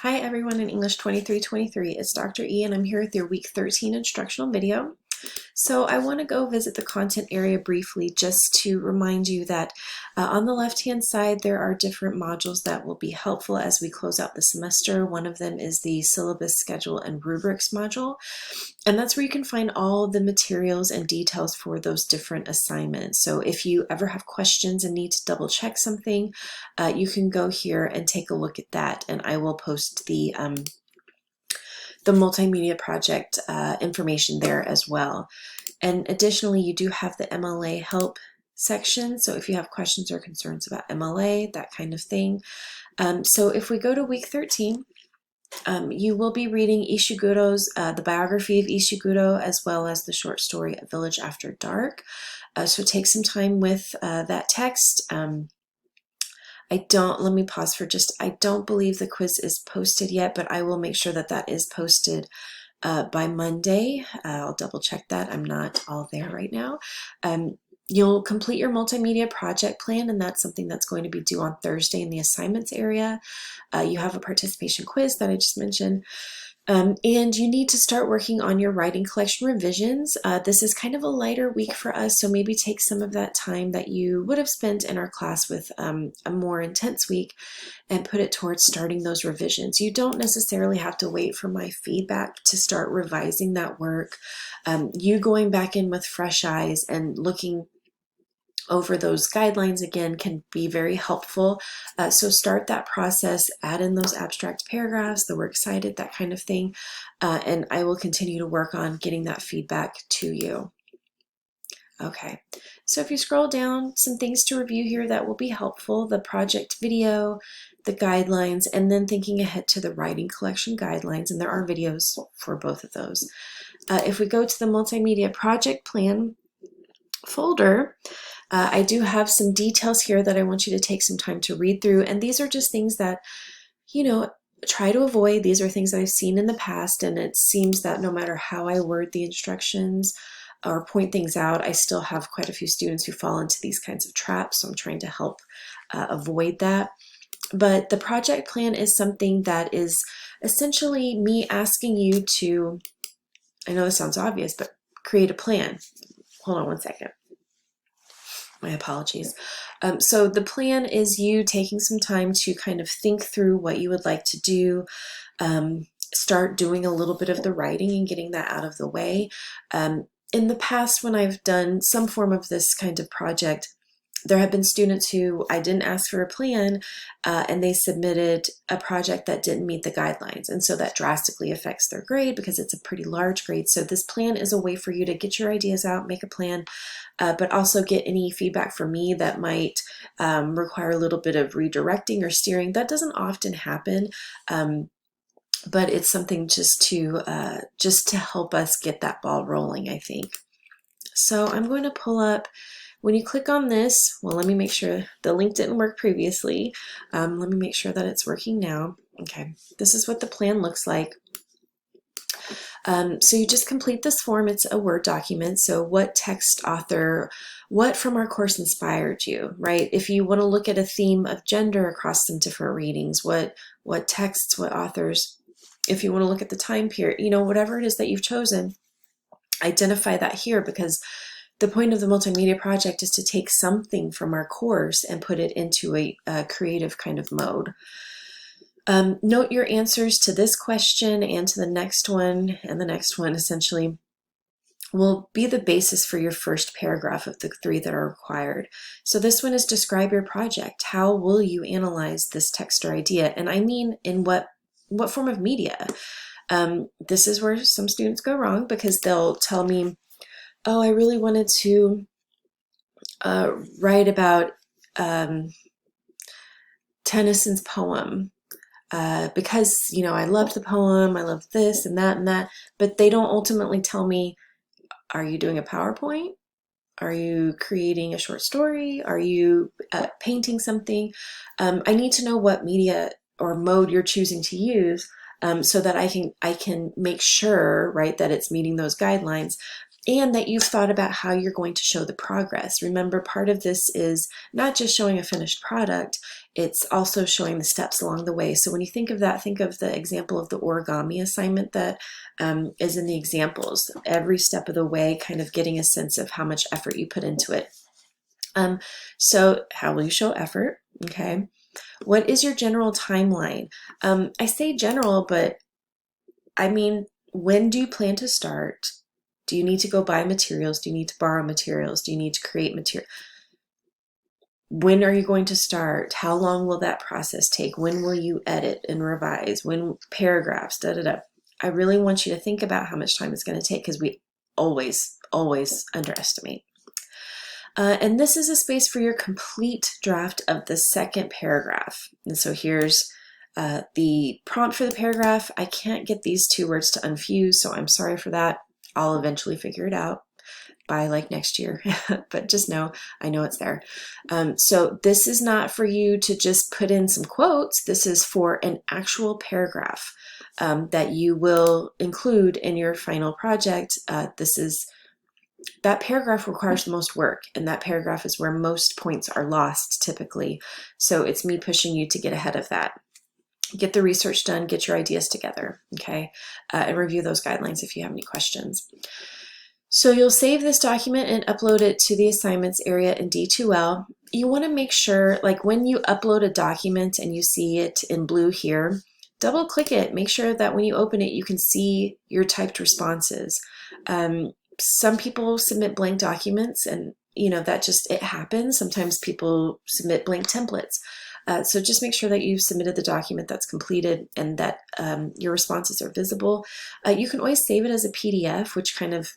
Hi everyone in English 2323, it's Dr. E and I'm here with your week 13 instructional video. So I want to go visit the content area briefly just to remind you that on the left-hand side there are different modules that will be helpful as we close out the semester. One of them is the syllabus, schedule, and rubrics module, and that's where you can find all the materials and details for those different assignments. So if you ever have questions and need to double check something, you can go here and take a look at that, and I will post the multimedia project information there as well. And additionally, you do have the MLA help section. So if you have questions or concerns about MLA, that kind of thing. So if we go to week 13, you will be reading Ishiguro's, the biography of Ishiguro, as well as the short story A Village After Dark. So take some time with that text. Let me pause for I don't believe the quiz is posted yet, but I will make sure that that is posted by Monday. I'll double check that. I'm not all there right now. You'll complete your multimedia project plan, and that's something that's going to be due on Thursday in the assignments area. You have a participation quiz that I just mentioned. And you need to start working on your writing collection revisions. This is kind of a lighter week for us, so maybe take some of that time that you would have spent in our class with a more intense week and put it towards starting those revisions. You don't necessarily have to wait for my feedback to start revising that work. You going back in with fresh eyes and looking over those guidelines again can be very helpful. So start that process, add in those abstract paragraphs, the works cited, that kind of thing, and I will continue to work on getting that feedback to you. Okay, so if you scroll down, some things to review here that will be helpful: the project video, the guidelines, and then thinking ahead to the writing collection guidelines, and there are videos for both of those. If we go to the multimedia project plan folder, I do have some details here that I want you to take some time to read through, and these are just things that, try to avoid. These are things that I've seen in the past, and it seems that no matter how I word the instructions or point things out, I still have quite a few students who fall into these kinds of traps, so I'm trying to help avoid that. But the project plan is something that is essentially me asking you to, I know this sounds obvious, but create a plan. Hold on one second. My apologies. So the plan is you taking some time to kind of think through what you would like to do, start doing a little bit of the writing and getting that out of the way. In the past, when I've done some form of this kind of project, there have been students who I didn't ask for a plan, and they submitted a project that didn't meet the guidelines. And so that drastically affects their grade because it's a pretty large grade. So this plan is a way for you to get your ideas out, make a plan, but also get any feedback from me that might require a little bit of redirecting or steering. That doesn't often happen, but it's something just to help us get that ball rolling, I think. So I'm going to pull up. When you click on this, well, let me make sure the link didn't work previously. Let me make sure that it's working now. Okay, this is what the plan looks like. So you just complete this form. It's a Word document. So what text, author, what from our course inspired you, right? If you want to look at a theme of gender across some different readings, what texts, what authors, if you want to look at the time period, whatever it is that you've chosen, identify that here, because the point of the multimedia project is to take something from our course and put it into a creative kind of mode. Note your answers to this question and to the next one, and the next one essentially will be the basis for your first paragraph of the 3 that are required. So this one is describe your project. How will you analyze this text or idea? And I mean, in what form of media? This is where some students go wrong, because they'll tell me, oh, I really wanted to write about Tennyson's poem because, I loved the poem, I loved this and that, but they don't ultimately tell me, are you doing a PowerPoint? Are you creating a short story? Are you painting something? I need to know what media or mode you're choosing to use so that I can make sure, right, that it's meeting those guidelines. and that you've thought about how you're going to show the progress. Remember, part of this is not just showing a finished product, it's also showing the steps along the way. So when you think of that, think of the example of the origami assignment that is in the examples. Every step of the way, kind of getting a sense of how much effort you put into it. So how will you show effort? Okay. What is your general timeline? I say general, but I mean, when do you plan to start? Do you need to go buy materials? Do you need to borrow materials? Do you need to create material? When are you going to start? How long will that process take? When will you edit and revise? When paragraphs, da da da. I really want you to think about how much time it's going to take, because we always underestimate. And this is a space for your complete draft of the second paragraph. And so here's the prompt for the paragraph. I can't get these two words to unfuse, so I'm sorry for that. I'll eventually figure it out by like next year, but just know, I know it's there. So this is not for you to just put in some quotes. This is for an actual paragraph that you will include in your final project. That paragraph requires the most work, and that paragraph is where most points are lost typically. So it's me pushing you to get ahead of that. Get the research done, get your ideas together, okay? And review those guidelines if you have any questions. So you'll save this document and upload it to the assignments area in D2L. You want to make sure, like when you upload a document and you see it in blue here, double click it. Make sure that when you open it, you can see your typed responses. Some people submit blank documents, and that just, it happens. Sometimes people submit blank templates. So just make sure that you've submitted the document that's completed and that your responses are visible. You can always save it as a PDF, which kind of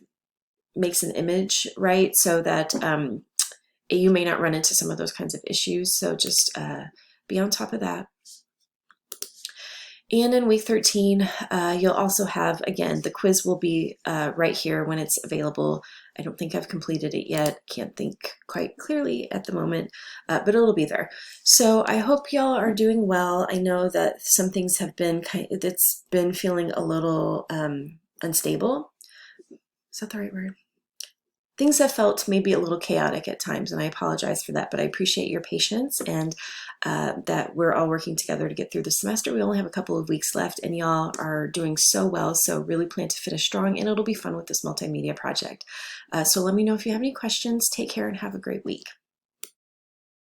makes an image, right? So that you may not run into some of those kinds of issues. So just be on top of that. And in week 13, you'll also have, again, the quiz will be right here when it's available. I don't think I've completed it yet. Can't think quite clearly at the moment, but it'll be there. So I hope y'all are doing well. I know that some things have been it's been feeling a little unstable. Is that the right word? Things have felt maybe a little chaotic at times, and I apologize for that, but I appreciate your patience and that we're all working together to get through the semester. We only have a couple of weeks left, and y'all are doing so well, so really plan to finish strong, and it'll be fun with this multimedia project. So let me know if you have any questions. Take care and have a great week.